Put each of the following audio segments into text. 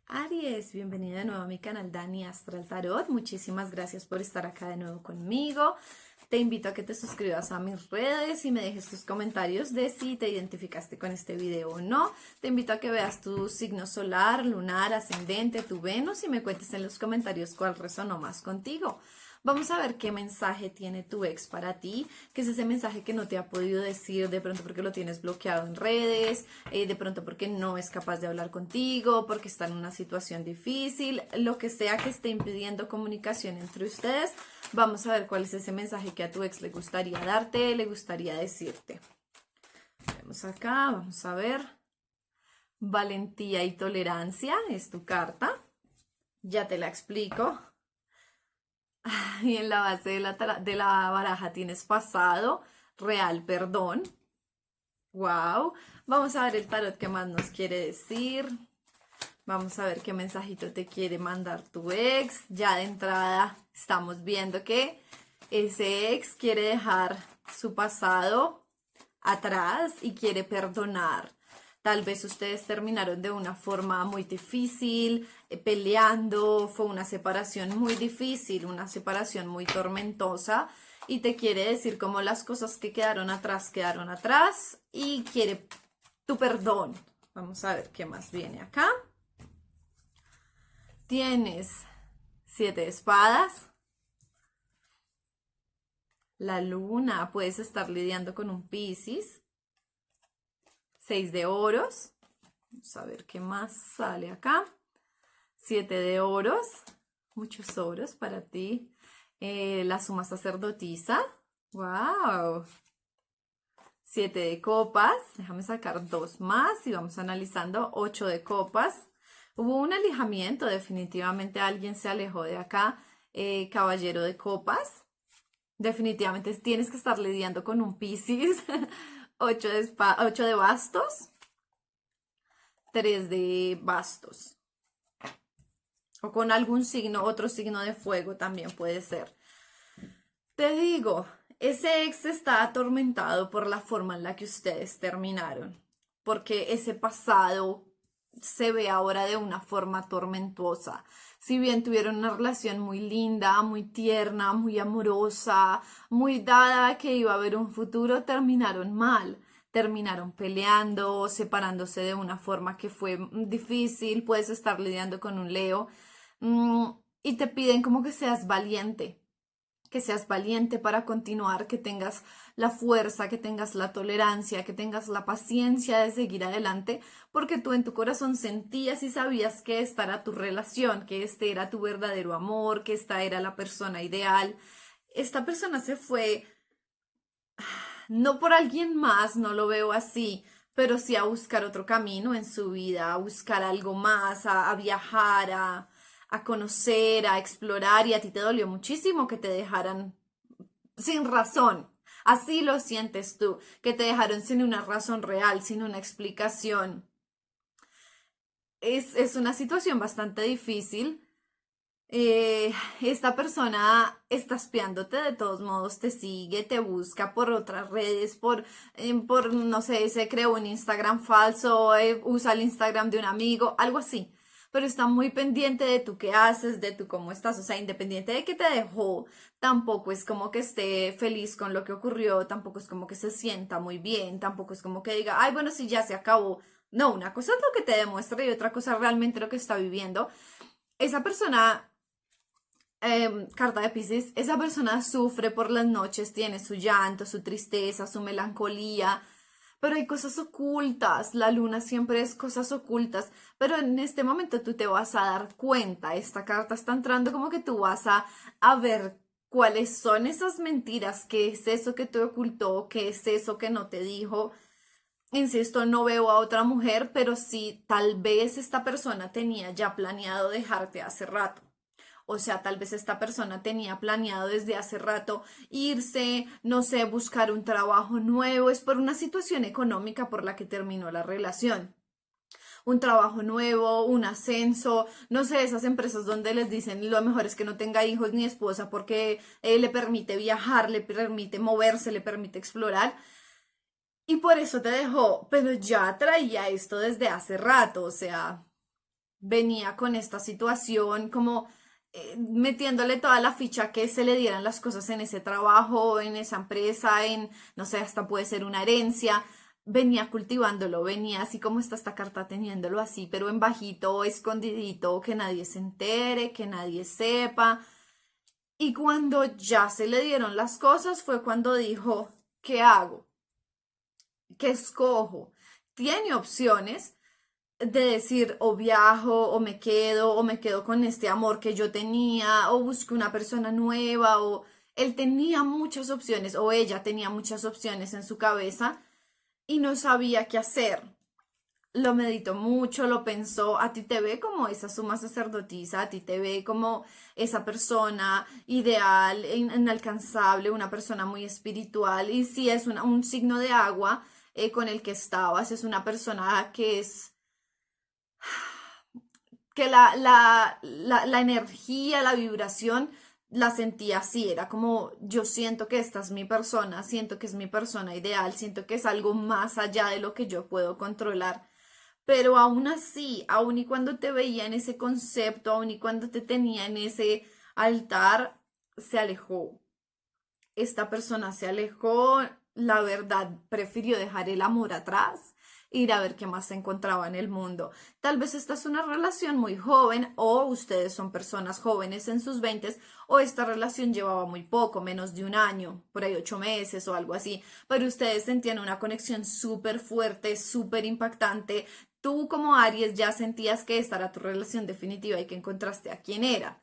Aries, bienvenida de nuevo a mi canal Dani Astral Tarot. Muchísimas gracias por estar acá de nuevo conmigo. Te invito a que te suscribas a mis redes y me dejes tus comentarios de si te identificaste con este video o no. Te invito a que veas tu signo solar, lunar, ascendente, tu Venus y me cuentes en los comentarios cuál resonó más contigo. Vamos a ver qué mensaje tiene tu ex para ti, que es ese mensaje que no te ha podido decir de pronto porque lo tienes bloqueado en redes, de pronto porque no es capaz de hablar contigo, porque está en una situación difícil, lo que sea que esté impidiendo comunicación entre ustedes. Vamos a ver cuál es ese mensaje que a tu ex le gustaría darte, le gustaría decirte. Vemos acá, vamos a ver. Valentía y tolerancia es tu carta. Ya te la explico. Y en la base de la baraja tienes pasado, real, perdón. Wow. Vamos a ver el tarot que más nos quiere decir. Vamos a ver qué mensajito te quiere mandar tu ex. Ya de entrada estamos viendo que ese ex quiere dejar su pasado atrás y quiere perdonar. Tal vez ustedes terminaron de una forma muy difícil, peleando, fue una separación muy difícil, una separación muy tormentosa y te quiere decir como las cosas que quedaron atrás y quiere tu perdón. Vamos a ver qué más viene acá. Tienes 7 de espadas. La luna, puedes estar lidiando con un Piscis. 6 de oros. Vamos a ver qué más sale acá. 7 de oros. Muchos oros para ti. La suma sacerdotisa. ¡Wow! 7 de copas. Déjame sacar 2 más y vamos analizando. 8 de copas. Hubo un alejamiento, definitivamente alguien se alejó de acá. Caballero de copas. Definitivamente tienes que estar lidiando con un Piscis. 8 de bastos. 3 de bastos. O con algún signo, otro signo de fuego también puede ser. Te digo, ese ex está atormentado por la forma en la que ustedes terminaron. Porque ese pasado se ve ahora de una forma tormentosa. Si bien tuvieron una relación muy linda, muy tierna, muy amorosa, muy dada a que iba a haber un futuro, terminaron mal. Terminaron peleando, separándose de una forma que fue difícil. Puedes estar lidiando con un Leo y te piden como que seas valiente para continuar, que tengas la fuerza, que tengas la tolerancia, que tengas la paciencia de seguir adelante, porque tú en tu corazón sentías y sabías que esta era tu relación, que este era tu verdadero amor, que esta era la persona ideal. Esta persona se fue no por alguien más, no lo veo así, pero sí a buscar otro camino en su vida, a buscar algo más, a viajar, a conocer, a explorar, y a ti te dolió muchísimo que te dejaran sin razón. Así lo sientes tú, que te dejaron sin una razón real, sin una explicación. Es una situación bastante difícil. Esta persona está espiándote, de todos modos te sigue, te busca por otras redes, no sé, se creó un Instagram falso, usa el Instagram de un amigo, algo así. Pero está muy pendiente de tú qué haces, de tú cómo estás, o sea, independiente de que te dejó, tampoco es como que esté feliz con lo que ocurrió, tampoco es como que se sienta muy bien, tampoco es como que diga, ay, bueno, sí, ya se acabó. No, una cosa es lo que te demuestra y otra cosa realmente lo que está viviendo. Esa persona carta de Piscis, esa persona sufre por las noches, tiene su llanto, su tristeza, su melancolía, pero hay cosas ocultas, la luna siempre es cosas ocultas, pero en este momento tú te vas a dar cuenta, esta carta está entrando como que tú vas a ver cuáles son esas mentiras, qué es eso que te ocultó, qué es eso que no te dijo. Insisto, no veo a otra mujer, pero sí, tal vez esta persona tenía ya planeado dejarte hace rato. O sea, tal vez esta persona tenía planeado desde hace rato irse, no sé, buscar un trabajo nuevo. Es por una situación económica por la que terminó la relación. Un trabajo nuevo, un ascenso, no sé, esas empresas donde les dicen lo mejor es que no tenga hijos ni esposa porque le permite viajar, le permite moverse, le permite explorar. Y por eso te dejó, pero ya traía esto desde hace rato, o sea, venía con esta situación, como metiéndole toda la ficha que se le dieran las cosas en ese trabajo, en esa empresa, en, no sé, hasta puede ser una herencia. Venía cultivándolo, venía así como está esta carta teniéndolo así, pero en bajito, escondidito, que nadie se entere, que nadie sepa. Y cuando ya se le dieron las cosas fue cuando dijo, ¿qué hago? ¿Qué escojo? Tiene opciones de decir o viajo o me quedo con este amor que yo tenía o busco una persona nueva o él tenía muchas opciones o ella tenía muchas opciones en su cabeza y no sabía qué hacer. Lo meditó mucho, lo pensó, a ti te ve como esa suma sacerdotisa, a ti te ve como esa persona ideal, inalcanzable, una persona muy espiritual y si es un signo de agua con el que estabas, es una persona que es que la energía, la vibración, la sentía así, era como yo siento que esta es mi persona, siento que es mi persona ideal, siento que es algo más allá de lo que yo puedo controlar. Pero aún así, aún y cuando te veía en ese concepto, aún y cuando te tenía en ese altar, se alejó. Esta persona se alejó, la verdad, prefirió dejar el amor atrás, ir a ver qué más se encontraba en el mundo. Tal vez esta es una relación muy joven o ustedes son personas jóvenes en sus veintes o esta relación llevaba muy poco, menos de un año, por ahí 8 meses o algo así, pero ustedes sentían una conexión súper fuerte, súper impactante. Tú como Aries ya sentías que esta era tu relación definitiva y que encontraste a quién era.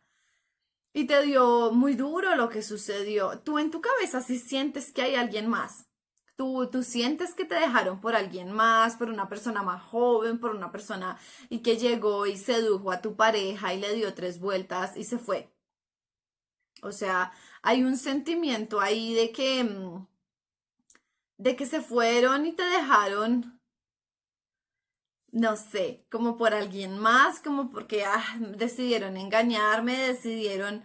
Y te dio muy duro lo que sucedió. Tú en tu cabeza sí sientes que hay alguien más. Tú sientes que te dejaron por alguien más, por una persona más joven, por una persona y que llegó y sedujo a tu pareja y le dio 3 vueltas y se fue. O sea, hay un sentimiento ahí de que se fueron y te dejaron, no sé, como por alguien más, como porque decidieron engañarme, decidieron.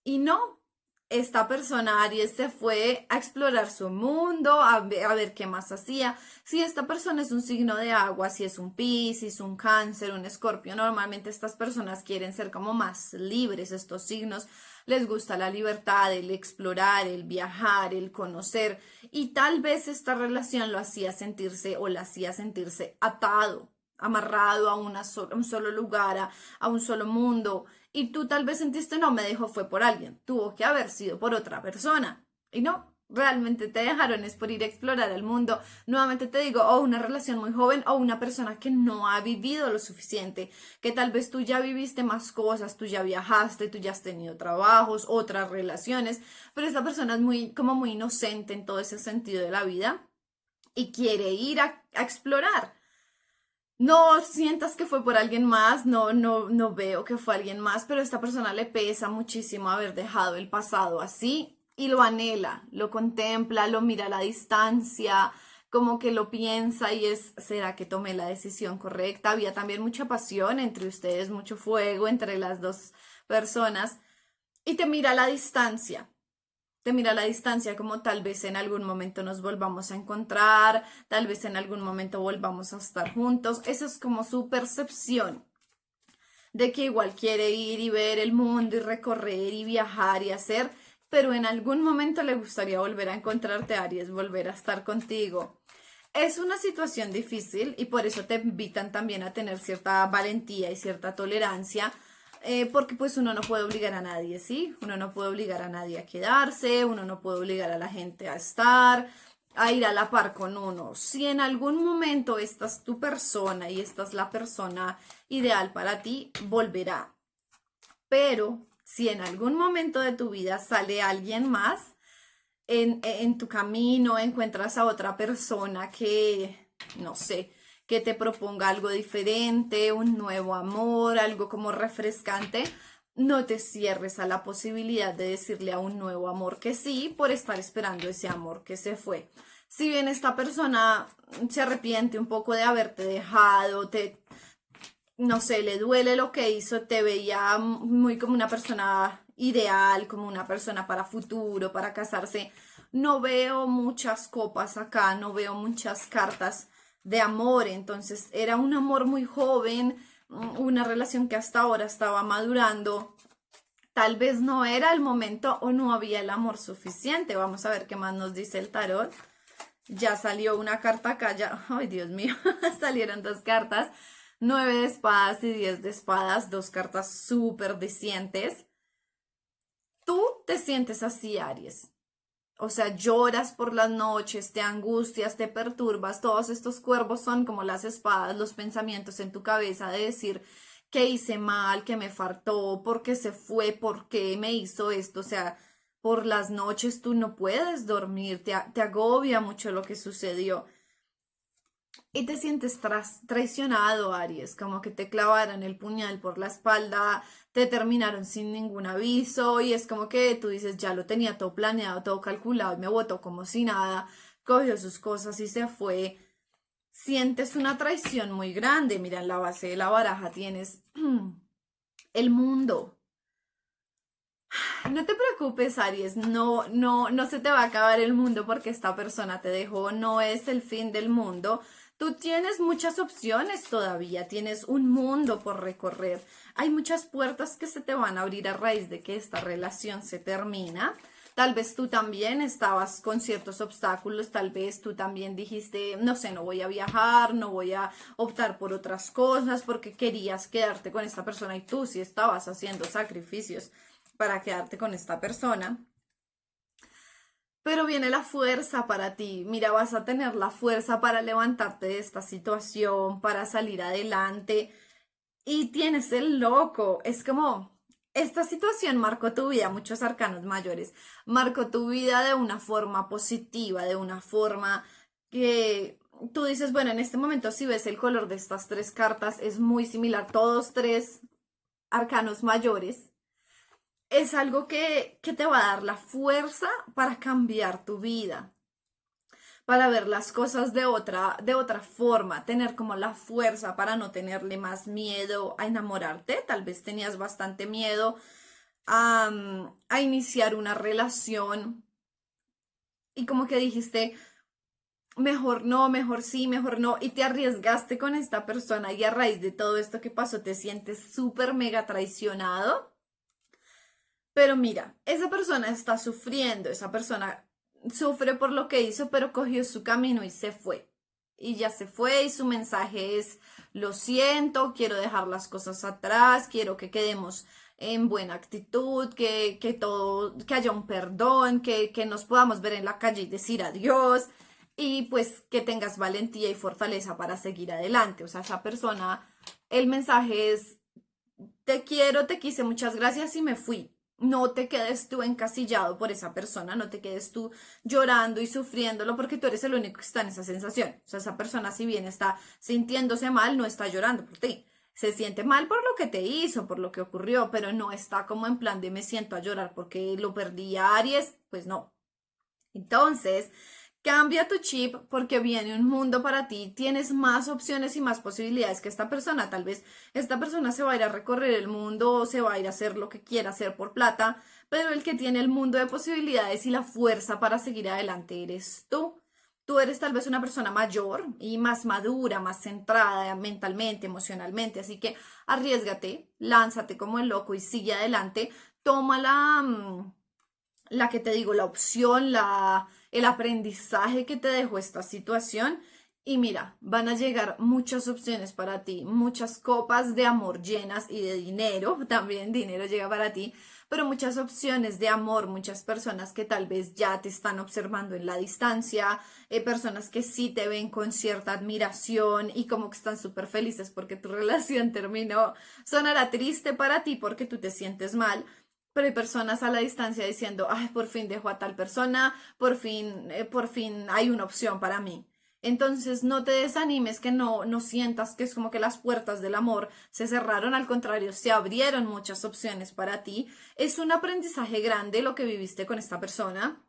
Y no, esta persona Aries se fue a explorar su mundo, a ver qué más hacía. Si esta persona es un signo de agua, si es un Piscis, un Cáncer, un Escorpio, normalmente estas personas quieren ser como más libres, estos signos. Les gusta la libertad, el explorar, el viajar, el conocer. Y tal vez esta relación lo hacía sentirse o la hacía sentirse atado, amarrado a, a un solo lugar, a un solo mundo. Y tú tal vez sentiste, no, me dejó, fue por alguien, tuvo que haber sido por otra persona. Y no, realmente te dejaron es por ir a explorar el mundo. Nuevamente te digo, o una relación muy joven o una persona que no ha vivido lo suficiente, que tal vez tú ya viviste más cosas, tú ya viajaste, tú ya has tenido trabajos, otras relaciones, pero esta persona es muy, como muy inocente en todo ese sentido de la vida y quiere ir a explorar. No sientas que fue por alguien más, no veo que fue alguien más, pero a esta persona le pesa muchísimo haber dejado el pasado así y lo anhela, lo contempla, lo mira a la distancia, como que lo piensa y es, ¿será que tomé la decisión correcta? Había también mucha pasión entre ustedes, mucho fuego entre las dos personas y te mira a la distancia, te mira a la distancia como tal vez en algún momento nos volvamos a encontrar, tal vez en algún momento volvamos a estar juntos. Esa es como su percepción de que igual quiere ir y ver el mundo y recorrer y viajar y hacer, pero en algún momento le gustaría volver a encontrarte, Aries, volver a estar contigo. Es una situación difícil y por eso te invitan también a tener cierta valentía y cierta tolerancia, porque pues uno no puede obligar a nadie, ¿sí? Uno no puede obligar a nadie a quedarse, uno no puede obligar a la gente a estar, a ir a la par con uno. Si en algún momento esta es tu persona y esta es la persona ideal para ti, volverá. Pero si en algún momento de tu vida sale alguien más, en tu camino encuentras a otra persona que, no sé, que te proponga algo diferente, un nuevo amor, algo como refrescante, no te cierres a la posibilidad de decirle a un nuevo amor que sí por estar esperando ese amor que se fue. Si bien esta persona se arrepiente un poco de haberte dejado, no sé, le duele lo que hizo, te veía muy como una persona ideal, como una persona para futuro, para casarse. No veo muchas copas acá, no veo muchas cartas de amor, entonces era un amor muy joven, una relación que hasta ahora estaba madurando. Tal vez no era el momento o no había el amor suficiente. Vamos a ver qué más nos dice el tarot. Ya salió una carta acá, ya, ay Dios mío, salieron dos cartas, 9 de espadas y 10 de espadas, dos cartas súper dicientes. Tú te sientes así, Aries. O sea, lloras por las noches, te angustias, te perturbas. Todos estos cuervos son como las espadas, los pensamientos en tu cabeza de decir que hice mal, que me faltó, por qué se fue, por qué me hizo esto. O sea, por las noches tú no puedes dormir, te agobia mucho lo que sucedió. Y te sientes traicionado, Aries, como que te clavaron el puñal por la espalda, te terminaron sin ningún aviso y es como que tú dices, ya lo tenía todo planeado, todo calculado y me botó como si nada, cogió sus cosas y se fue. Sientes una traición muy grande. Mira, en la base de la baraja tienes el mundo. No te preocupes, Aries, no se te va a acabar el mundo porque esta persona te dejó, no es el fin del mundo. Tú tienes muchas opciones todavía, tienes un mundo por recorrer. Hay muchas puertas que se te van a abrir a raíz de que esta relación se termina. Tal vez tú también estabas con ciertos obstáculos, tal vez tú también dijiste, no sé, no voy a viajar, no voy a optar por otras cosas porque querías quedarte con esta persona y tú sí estabas haciendo sacrificios para quedarte con esta persona. Pero viene la fuerza para ti. Mira, vas a tener la fuerza para levantarte de esta situación, para salir adelante. Y tienes el loco. Es como, esta situación marcó tu vida, muchos arcanos mayores. Marcó tu vida de una forma positiva, de una forma que tú dices, bueno, en este momento si ves el color de estas tres cartas, es muy similar. Todos tres arcanos mayores es algo que te va a dar la fuerza para cambiar tu vida, para ver las cosas de otra forma, tener como la fuerza para no tenerle más miedo a enamorarte. Tal vez tenías bastante miedo a iniciar una relación y como que dijiste, mejor no, mejor sí, mejor no, y te arriesgaste con esta persona y a raíz de todo esto que pasó te sientes súper mega traicionado. Pero mira, esa persona está sufriendo, esa persona sufre por lo que hizo, pero cogió su camino y se fue. Y ya se fue y su mensaje es, lo siento, quiero dejar las cosas atrás, quiero que quedemos en buena actitud, que todo, que haya un perdón, que nos podamos ver en la calle y decir adiós y pues que tengas valentía y fortaleza para seguir adelante. O sea, esa persona, el mensaje es, te quiero, te quise, muchas gracias y me fui. No te quedes tú encasillado por esa persona, no te quedes tú llorando y sufriéndolo porque tú eres el único que está en esa sensación. O sea, esa persona si bien está sintiéndose mal, no está llorando por ti. Se siente mal por lo que te hizo, por lo que ocurrió, pero no está como en plan de me siento a llorar porque lo perdí a Aries, pues no. Entonces, cambia tu chip porque viene un mundo para ti, tienes más opciones y más posibilidades que esta persona. Tal vez esta persona se va a ir a recorrer el mundo o se va a ir a hacer lo que quiera hacer por plata, pero el que tiene el mundo de posibilidades y la fuerza para seguir adelante eres tú. Tú eres tal vez una persona mayor y más madura, más centrada mentalmente, emocionalmente, así que arriesgate, lánzate como el loco y sigue adelante. Toma la que te digo, la opción, el aprendizaje que te dejó esta situación. Y mira, van a llegar muchas opciones para ti, muchas copas de amor llenas y de dinero, también dinero llega para ti, pero muchas opciones de amor, muchas personas que tal vez ya te están observando en la distancia, personas que sí te ven con cierta admiración y como que están súper felices porque tu relación terminó. Sonará triste para ti porque tú te sientes mal, pero hay personas a la distancia diciendo, ay, por fin dejo a tal persona, por fin hay una opción para mí. Entonces no te desanimes, que no sientas que es como que las puertas del amor se cerraron, al contrario, se abrieron muchas opciones para ti. Es un aprendizaje grande lo que viviste con esta persona,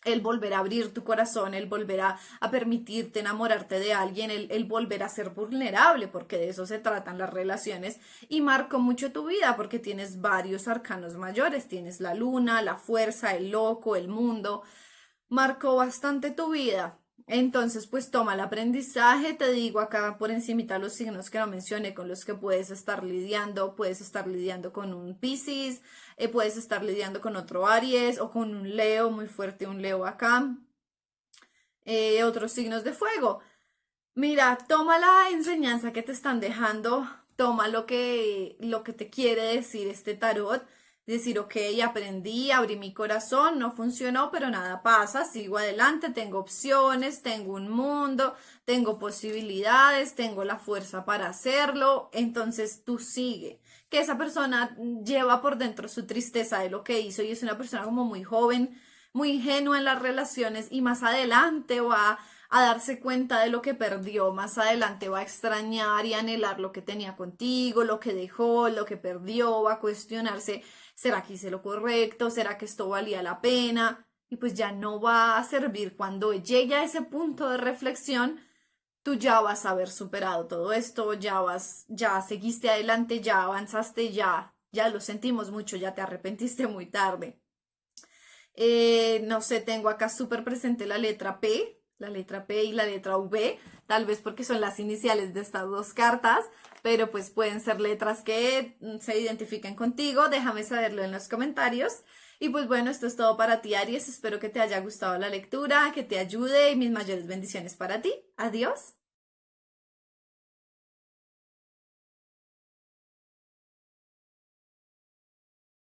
el volver a abrir tu corazón, el volver a permitirte enamorarte de alguien, el volver a ser vulnerable, porque de eso se tratan las relaciones, y marcó mucho tu vida porque tienes varios arcanos mayores, tienes la luna, la fuerza, el loco, el mundo, marcó bastante tu vida. Entonces, pues toma el aprendizaje, te digo acá por encimita los signos que no mencioné con los que puedes estar lidiando con un Piscis, puedes estar lidiando con otro Aries o con un Leo, muy fuerte un Leo acá, otros signos de fuego. Mira, toma la enseñanza que te están dejando, toma lo que te quiere decir este tarot, decir, ok, aprendí, abrí mi corazón, no funcionó, pero nada pasa, sigo adelante, tengo opciones, tengo un mundo, tengo posibilidades, tengo la fuerza para hacerlo, entonces tú sigue. Que esa persona lleva por dentro su tristeza de lo que hizo y es una persona como muy joven, muy ingenua en las relaciones y más adelante va a darse cuenta de lo que perdió. Más adelante va a extrañar y anhelar lo que tenía contigo, lo que dejó, lo que perdió, va a cuestionarse, ¿será que hice lo correcto? ¿Será que esto valía la pena? Y pues ya no va a servir cuando llegue a ese punto de reflexión. Tú ya vas a haber superado todo esto, ya seguiste adelante, ya avanzaste, ya lo sentimos mucho, ya te arrepentiste muy tarde. No sé, tengo acá súper presente la letra P y la letra V, tal vez porque son las iniciales de estas dos cartas, pero pues pueden ser letras que se identifiquen contigo. Déjame saberlo en los comentarios. Y pues bueno, esto es todo para ti, Aries. Espero que te haya gustado la lectura, que te ayude y mis mayores bendiciones para ti. Adiós.